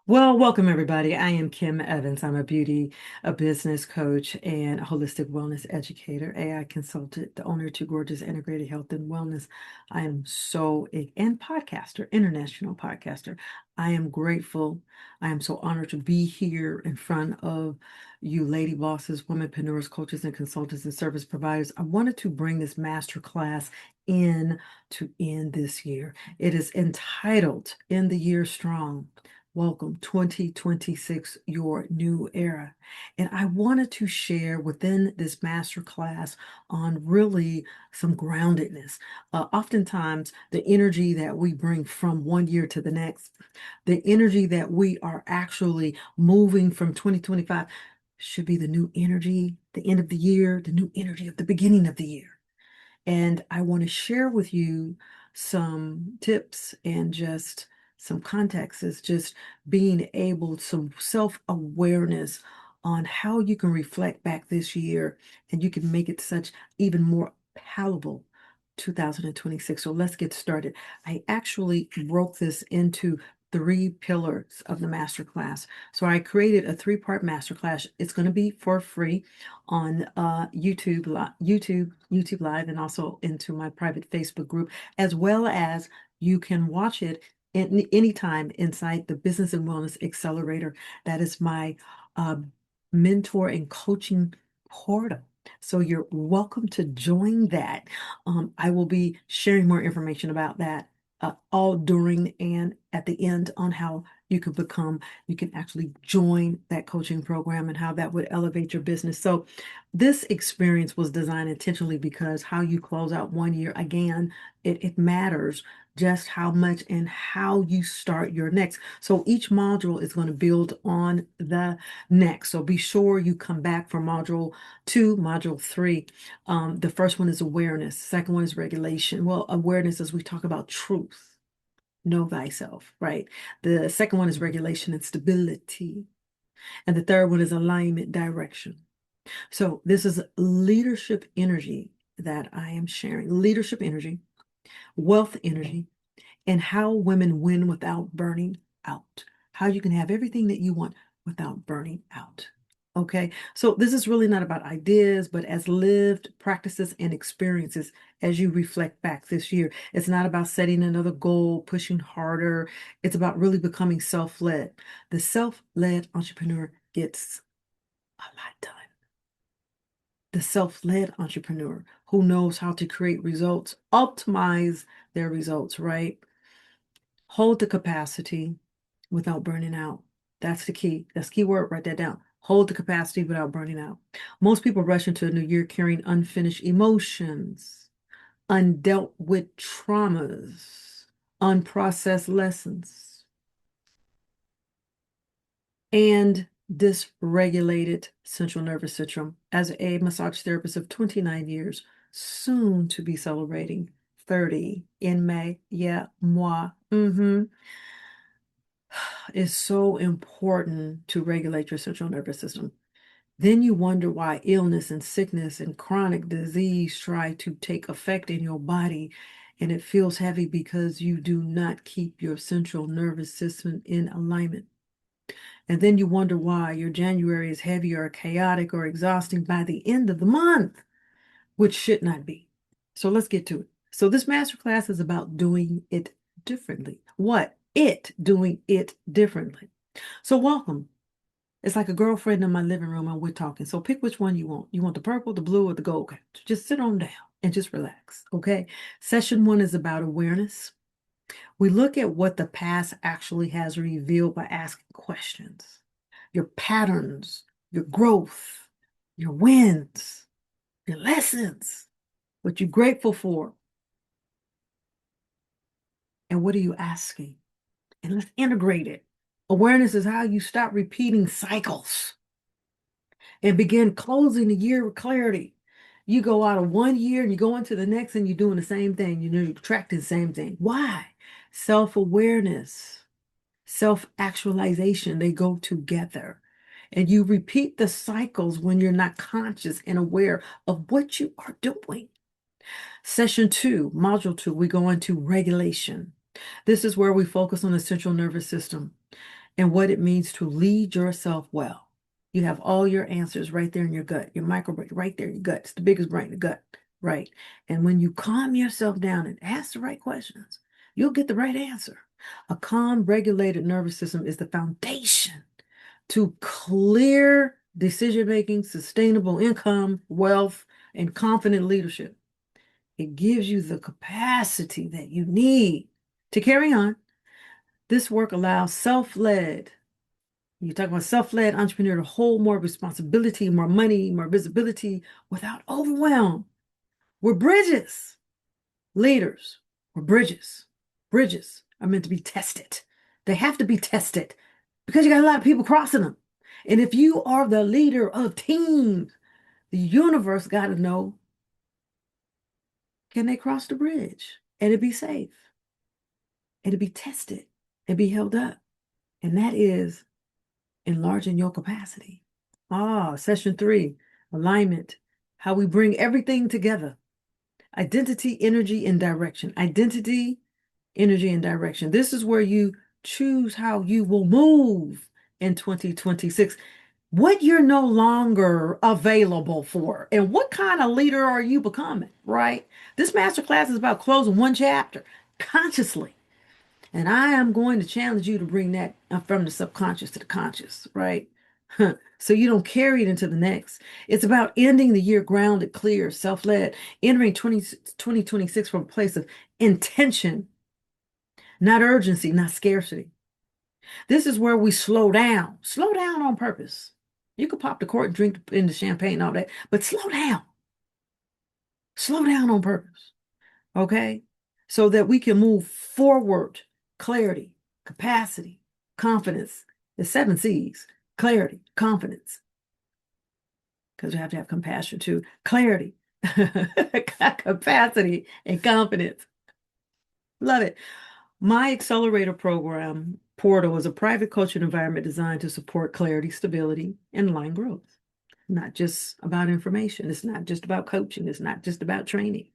Well, welcome everybody. I am Kim Evans. I'm a business coach, and a holistic wellness educator, AI consultant, the owner of Two Gorgeous Integrated Health and Wellness. And podcaster, international podcaster. I am grateful. I am so honored to be here in front of you, lady bosses, womenpreneurs, coaches, and consultants and service providers. I wanted to bring this master class in to end this year. It is entitled "In the Year Strong." Welcome 2026, your new era. And I wanted to share within this master class on really some groundedness. Oftentimes, the energy that we bring from one year to the next, the energy that we are actually moving from 2025 should be the new energy, the end of the year, the new energy of the beginning of the year. And I want to share with you some tips and just some context is just being able, some self-awareness on how you can reflect back this year and you can make it such even more palatable 2026. So let's get started. I actually broke this into three pillars of the masterclass. So I created a three-part masterclass. It's going to be for free on YouTube Live, and also into my private Facebook group, as well as you can watch it anytime inside the Business and Wellness Accelerator. That is my uh, mentor and coaching portal. So you're welcome to join that. I will be sharing more information about that all during and at the end on how you can actually join that coaching program and how that would elevate your business. So this experience was designed intentionally because how you close out one year, again, it matters just how much and how you start your next. So each module is going to build on the next. So be sure you come back for module 2, module 3. The first one is awareness. Second one is regulation. Well, awareness as we talk about truth, know thyself, right? The second one is regulation and stability. And the third one is alignment, direction. So this is leadership energy that I am sharing. Leadership energy, wealth energy, and how women win without burning out. How you can have everything that you want without burning out. Okay, so this is really not about ideas, but as lived practices and experiences as you reflect back this year. It's not about setting another goal, pushing harder. It's about really becoming self-led. The self-led entrepreneur gets a lot done. The self-led entrepreneur who knows how to create results, optimize their results, right? Hold the capacity without burning out. That's the key. That's the key word. Write that down. Hold the capacity without burning out. Most people rush into a new year carrying unfinished emotions, undealt with traumas, unprocessed lessons, and dysregulated central nervous system. As a massage therapist of 29 years, soon to be celebrating 30 in May. Yeah, moi. Is so important to regulate your central nervous system. Then you wonder why illness and sickness and chronic disease try to take effect in your body, and it feels heavy because you do not keep your central nervous system in alignment. And then you wonder why your January is heavy or chaotic or exhausting by the end of the month, which should not be. So let's get to it. So this masterclass is about doing it differently. What? Doing it differently. So welcome. It's like a girlfriend in my living room and we're talking. So pick which one you want. You want the purple, the blue, or the gold? Okay. Just sit on down and just relax. Okay. Session 1 is about awareness. We look at what the past actually has revealed by asking questions. Your patterns, your growth, your wins, your lessons, what you're grateful for, and what are you asking? And let's integrate it. Awareness is how you stop repeating cycles and begin closing the year with clarity. You go out of one year and you go into the next and you're doing the same thing. You know, you're attracting the same thing. Why? Self-awareness, self-actualization, they go together. And you repeat the cycles when you're not conscious and aware of what you are doing. Session 2, module 2, we go into regulation. This is where we focus on the central nervous system. and what it means to lead yourself well. You have all your answers right there in your gut, your microbrain right there in your gut. It's the biggest brain, the gut, right? And when you calm yourself down and ask the right questions, you'll get the right answer. A calm, regulated nervous system is the foundation to clear decision making, sustainable income, wealth, and confident leadership. It gives you the capacity that you need to carry on. This work allows self-led, you talk about self-led entrepreneur to hold more responsibility, more money, more visibility without overwhelm. We're bridges. Leaders or bridges. Bridges are meant to be tested. They have to be tested because you got a lot of people crossing them. And if you are the leader of teams, the universe got to know, can they cross the bridge and it be safe? And it be tested and be held up. And that is enlarging your capacity. Session 3, alignment, how we bring everything together. Identity, energy, and direction. Identity, energy, and direction. This is where you choose how you will move in 2026, what you're no longer available for, and what kind of leader are you becoming, right? This masterclass is about closing one chapter consciously. And I am going to challenge you to bring that from the subconscious to the conscious, right? So you don't carry it into the next. It's about ending the year grounded, clear, self-led, entering 2026 from a place of intention, not urgency, not scarcity. This is where we slow down on purpose. You could pop the cork, drink in the champagne, and all that, but slow down on purpose, okay? So that we can move forward, clarity, capacity, confidence, the 7 C's, clarity, confidence, because you have to have compassion too, clarity, capacity, and confidence. Love it. My accelerator program, Portal, is a private coaching environment designed to support clarity, stability, and line growth. Not just about information. It's not just about coaching. It's not just about training.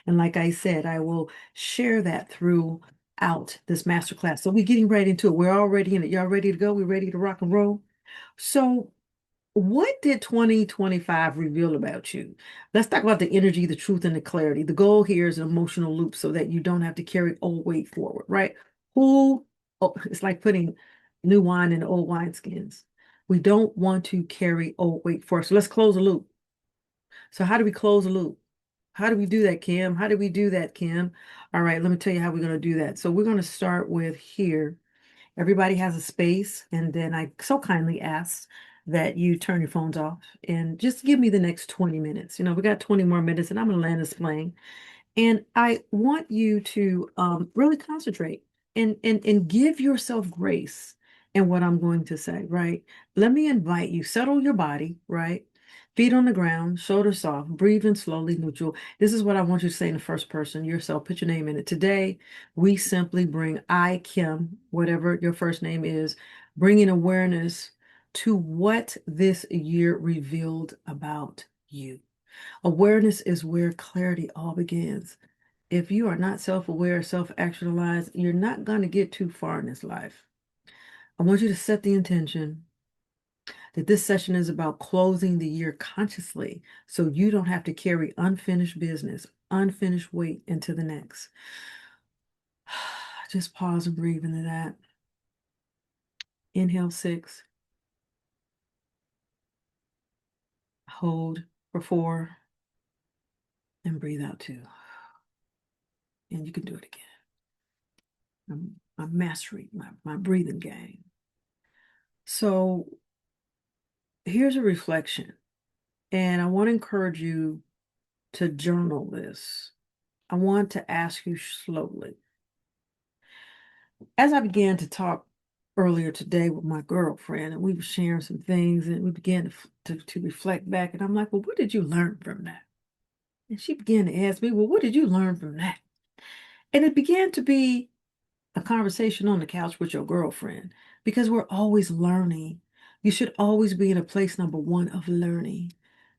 And like I said, I will share that throughout this masterclass. So we're getting right into it. We're already in it. Y'all ready to go? We're ready to rock and roll. So what did 2025 reveal about you? Let's talk about the energy, the truth, and the clarity. The goal here is an emotional loop so that you don't have to carry old weight forward, right? It's like putting new wine in old wineskins. We don't want to carry old weight forward. So let's close the loop. So how do we close the loop? How do we do that, Kim? How do we do that, Kim? All right, let me tell you how we're going to do that. So we're going to start with here. Everybody has a space, and then I so kindly ask that you turn your phones off and just give me the next 20 minutes. We got 20 more minutes, and I'm going to land this plane. And I want you to really concentrate and give yourself grace in what I'm going to say, right? Let me invite you, settle your body, right? Feet on the ground, shoulders soft, breathe in slowly, neutral. This is what I want you to say in the first person, yourself. Put your name in it. Today, we simply bring I, Kim, whatever your first name is, bringing awareness to what this year revealed about you. Awareness is where clarity all begins. If you are not self-aware, self-actualized, you're not going to get too far in this life. I want you to set the intention that this session is about closing the year consciously so you don't have to carry unfinished business, unfinished weight into the next. Just pause and breathe into that. Inhale 6. Hold for 4. And breathe out 2. And you can do it again. I'm mastering my breathing game. So here's a reflection. And I want to encourage you to journal this. I want to ask you slowly. As I began to talk earlier today with my girlfriend, and we were sharing some things, and we began to reflect back, and I'm like, well, what did you learn from that? And she began to ask me, well, what did you learn from that? And it began to be a conversation on the couch with your girlfriend, because we're always learning. You should always be in a place, number one, of learning.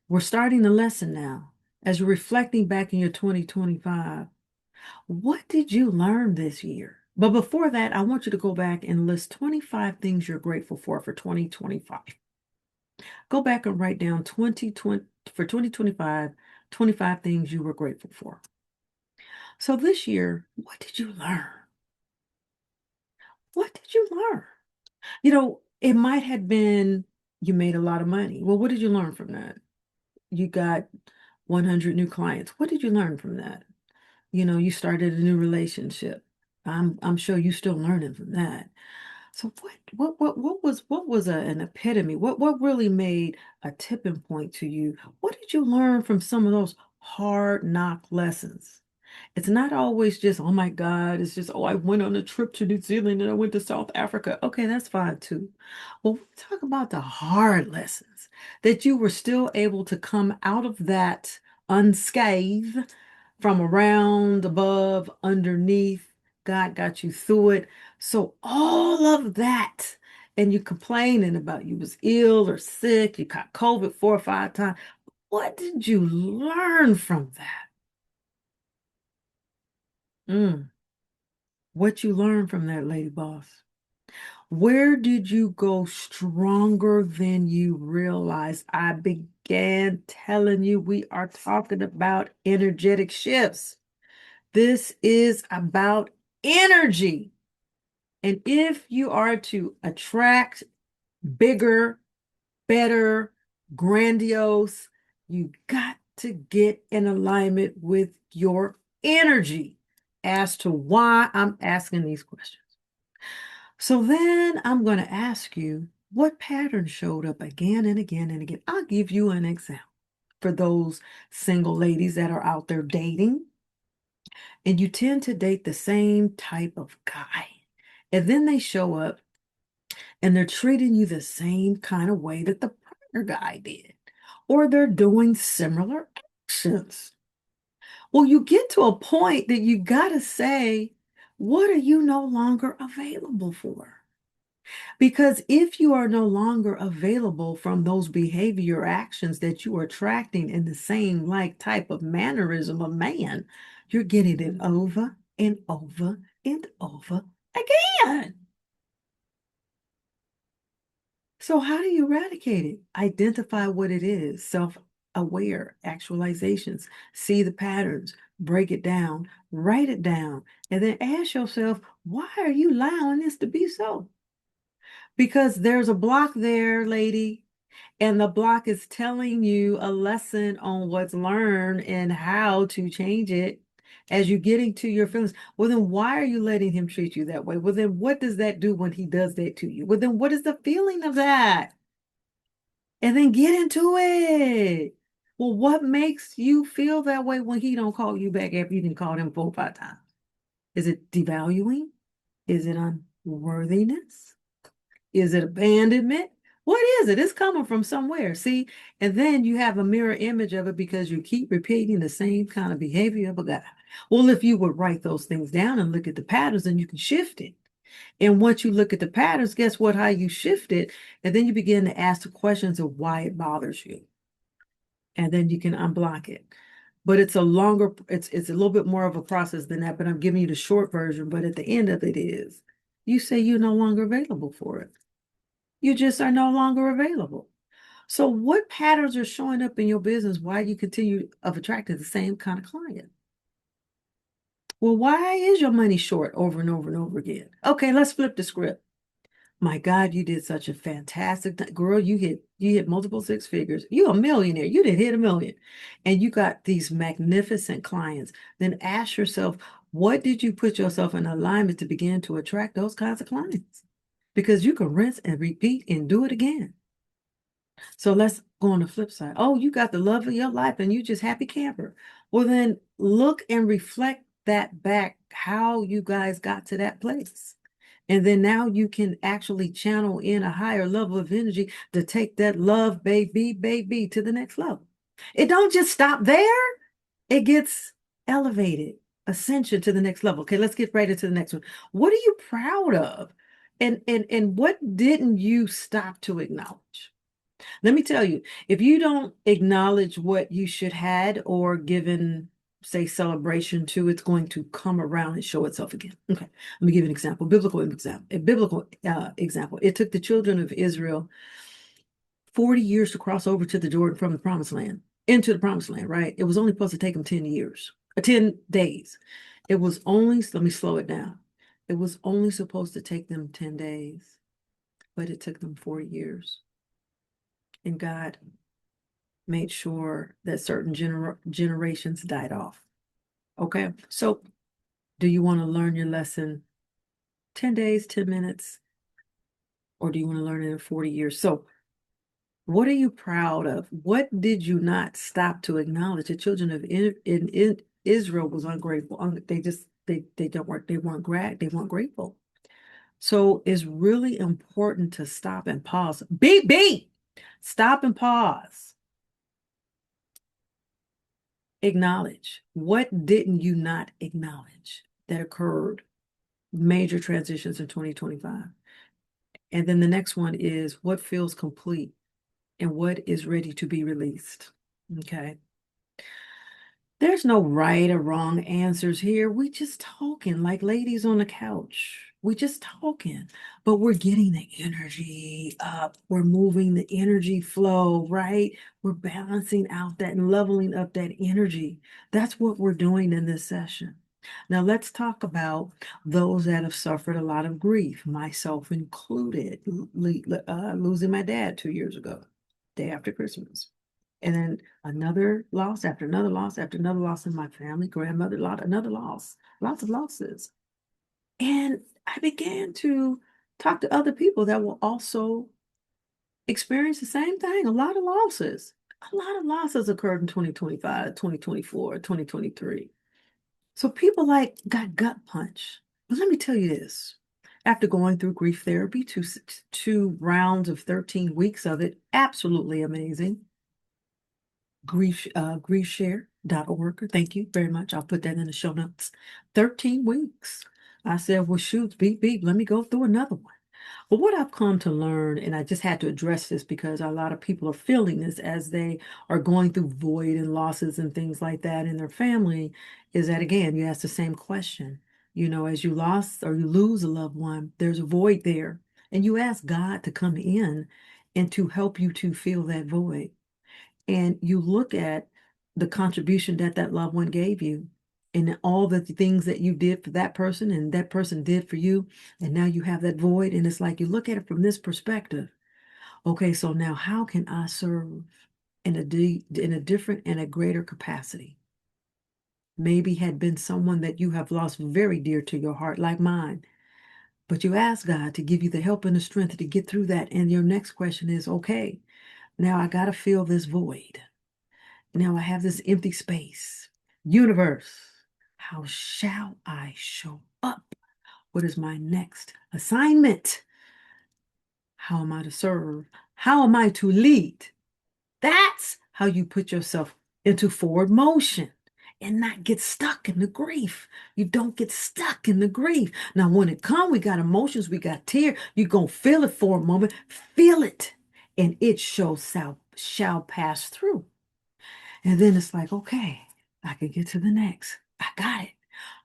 We're starting the lesson now. As you're reflecting back in your 2025, what did you learn this year? But before that, I want you to go back and list 25 things you're grateful for 2025. Go back and write down 2020 for 2025, 25 things you were grateful for. So this year, what did you learn? What did you learn? It might have been you made a lot of money. Well, what did you learn from that? You got 100 new clients. What did you learn from that? You started a new relationship. I'm sure you're still learning from that. So what was an epitome? What really made a tipping point to you? What did you learn from some of those hard knock lessons? It's not always just, oh my God, it's just, oh, I went on a trip to New Zealand and I went to South Africa. Okay, that's fine too. Well, we talk about the hard lessons that you were still able to come out of that unscathed from around, above, underneath. God got you through it. So all of that, and you complaining about you was ill or sick, you caught COVID 4 or 5 times. What did you learn from that? Mm, what you learned from that, lady boss? Where did you go stronger than you realized? I began telling you we are talking about energetic shifts. This is about energy. And if you are to attract bigger, better, grandiose, you got to get in alignment with your energy. As to why I'm asking these questions. So then I'm going to ask you what pattern showed up again and again and again. I'll give you an example for those single ladies that are out there dating, and you tend to date the same type of guy. And then they show up and they're treating you the same kind of way that the prior guy did, or they're doing similar actions. Well, you get to a point that you got to say, what are you no longer available for? Because if you are no longer available from those behavior actions that you are attracting in the same like type of mannerism of man, you're getting it over and over and over again. So how do you eradicate it? Identify what it is, self-aware, actualizations, see the patterns, break it down, write it down, and then ask yourself, why are you allowing this to be so? Because there's a block there, lady, and the block is telling you a lesson on what's learned and how to change it as you're getting to your feelings. Well, then why are you letting him treat you that way? Well, then what does that do when he does that to you? Well, then what is the feeling of that? And then get into it. Well, what makes you feel that way when he don't call you back after you didn't call him 4 or 5 times? Is it devaluing? Is it unworthiness? Is it abandonment? What is it? It's coming from somewhere. See, and then you have a mirror image of it because you keep repeating the same kind of behavior of a guy. Well, if you would write those things down and look at the patterns, then you can shift it. And once you look at the patterns, guess what? How you shift it, and then you begin to ask the questions of why it bothers you, and then you can unblock it. But it's a little bit more of a process than that. But I'm giving you the short version. But at the end of it is, you say you're no longer available for it. You just are no longer available. So what patterns are showing up in your business? Why you continue of attracting the same kind of client? Well, why is your money short over and over and over again? Okay, let's flip the script. My God, you did such a fantastic girl. You hit multiple six figures. You're a millionaire. You did hit a million. And you got these magnificent clients. Then ask yourself, what did you put yourself in alignment to begin to attract those kinds of clients? Because you can rinse and repeat and do it again. So let's go on the flip side. Oh, you got the love of your life and you just happy camper. Well, then look and reflect that back how you guys got to that place. And then now you can actually channel in a higher level of energy to take that love, baby, to the next level. It don't just stop there. It gets elevated, ascension to the next level. Okay, let's get right into the next one. What are you proud of? And what didn't you stop to acknowledge? Let me tell you, if you don't acknowledge what you should had or given say celebration to, it's going to come around and show itself again. Okay, let me give you an example. Biblical example. A biblical example. It took the children of Israel 40 years to cross over to the Jordan from the promised land into the promised land, right? It was only supposed to take them 10 years, 10 days. It was only, let me slow it down. It was only supposed to take them 10 days, but it took them 40 years. And God made sure that certain generations died off. Okay, so do you want to learn your lesson 10 days, 10 minutes, or do you want to learn it in 40 years? So, what are you proud of? What did you not stop to acknowledge? The children of in Israel was ungrateful. They just they weren't grateful. So it's really important to stop and pause. Beep. Stop and pause. Acknowledge. What didn't you not acknowledge that occurred? Major transitions in 2025. And then the next one is what feels complete and what is ready to be released. Okay. There's no right or wrong answers here. We just talking like ladies on the couch. We just talking, but we're getting the energy up. We're moving the energy flow, right? We're balancing out that and leveling up that energy. That's what we're doing in this session. Now let's talk about those that have suffered a lot of grief, myself included, losing my dad 2 years ago, day after Christmas. And then another loss after another loss after another loss in my family, grandmother lost another loss, lots of losses. And I began to talk to other people that will also experience the same thing, a lot of losses. A lot of losses occurred in 2025, 2024, 2023. So people like got gut punch. But let me tell you this. After going through grief therapy, two rounds of 13 weeks of it, absolutely amazing. Griefshare.org. Thank you very much. I'll put that in the show notes. 13 weeks. I said, well, shoot, beep, let me go through another one. But what I've come to learn, and I just had to address this because a lot of people are feeling this as they are going through void and losses and things like that in their family, is that again, you ask the same question. You know, as you lost or you lose a loved one, there's a void there. And you ask God to come in and to help you to fill that void. And you look at the contribution that that loved one gave you and all the things that you did for that person and that person did for you. And now you have that void. And it's like you look at it from this perspective. Okay, so now how can I serve in a different and a greater capacity? Maybe had been someone that you have lost very dear to your heart, like mine. But you ask God to give you the help and the strength to get through that. And your next question is, okay, now I got to fill this void. Now I have this empty space. Universe, how shall I show up? What is my next assignment? How am I to serve? How am I to lead? That's how you put yourself into forward motion and not get stuck in the grief. You don't get stuck in the grief. Now, when it comes, we got emotions, we got tears. You're going to feel it for a moment. Feel it, and it shall pass through. And then it's like, okay, I can get to the next. I got it.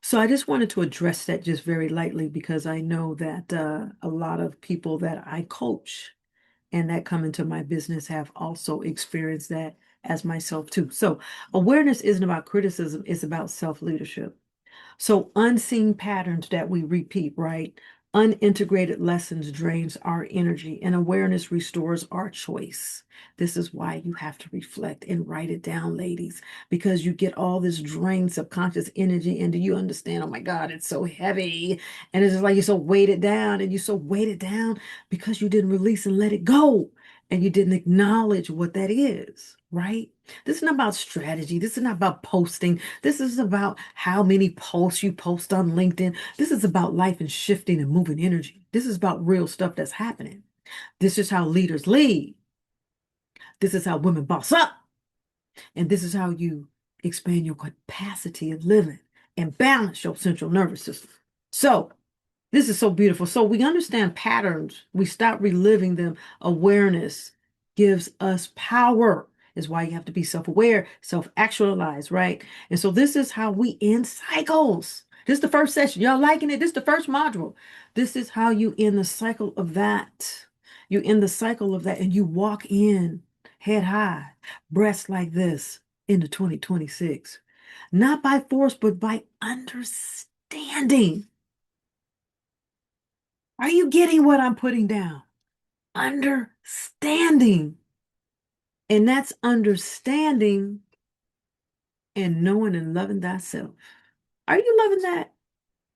So I just wanted to address that just very lightly because I know that a lot of people that I coach and that come into my business have also experienced that as myself too. So awareness isn't about criticism, it's about self-leadership. So unseen patterns that we repeat, right? Unintegrated lessons drains our energy and awareness restores our choice. This is why you have to reflect and write it down, ladies, because you get all this drained subconscious energy. And do you understand? Oh my God, it's so heavy. And it's just like you're so weighted down and you're so weighted down because you didn't release and let it go. And you didn't acknowledge what that is, right? This is not about strategy. This is not about posting. This is about how many posts you post on LinkedIn. This is about life and shifting and moving energy. This is about real stuff that's happening. This is how leaders lead. This is how women boss up. And this is how you expand your capacity of living and balance your central nervous system. So, this is so beautiful. So, we understand patterns. We stop reliving them. Awareness gives us power. is why you have to be self-aware, self-actualized, right? And so this is how we end cycles. This is the first session. Y'all liking it? This is the first module. This is how you end the cycle of that. You end the cycle of that and you walk in head high, breasts like this into 2026. Not by force, but by understanding. Are you getting what I'm putting down? Understanding. And that's understanding and knowing and loving thyself. Are you loving that?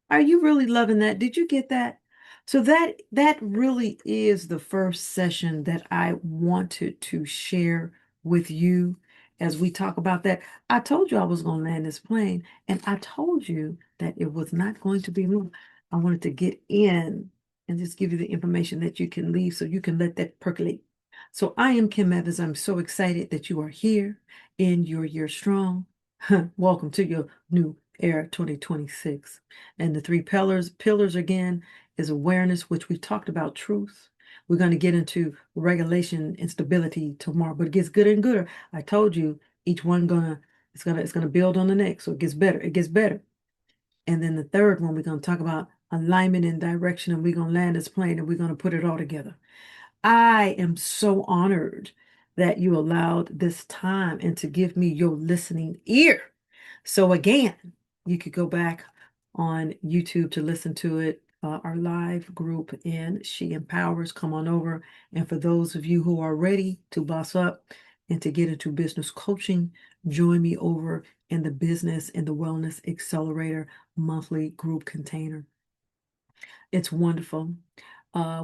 Are you really loving that? Did you get that? So that really is the first session that I wanted to share with you as we talk about that. I told you I was going to land this plane, and I told you that it was not going to be long. I wanted to get in and just give you the information that you can leave so you can let that percolate. So I am Kim Evans. I'm so excited that you are here in your year strong. Welcome to your new era 2026. And the three pillars again is awareness, which we talked about truth. We're going to get into regulation and stability tomorrow, but it gets gooder and gooder. I told you each one it's gonna build on the next, so it gets better. It gets better. And then the third one, we're going to talk about alignment and direction, and we're going to land this plane and we're going to put it all together. I am so honored that you allowed this time and to give me your listening ear. So again, you could go back on YouTube to listen to it, our live group in She Empowers. Come on over. And for those of you who are ready to boss up and to get into business coaching, join me over in the Business and the Wellness Accelerator monthly group container. It's wonderful.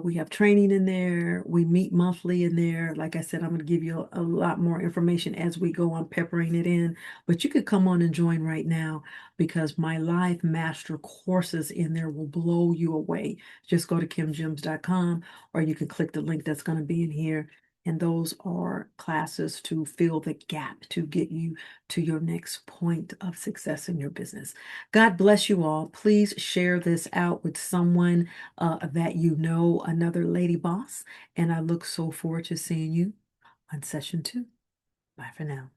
We have training in there. We meet monthly in there. Like I said, I'm going to give you a lot more information as we go on peppering it in. But you could come on and join right now because my live master courses in there will blow you away. Just go to kimgems.com or you can click the link that's going to be in here. And those are classes to fill the gap to get you to your next point of success in your business. God bless you all. Please share this out with someone that you know, another lady boss. And I look so forward to seeing you on session 2. Bye for now.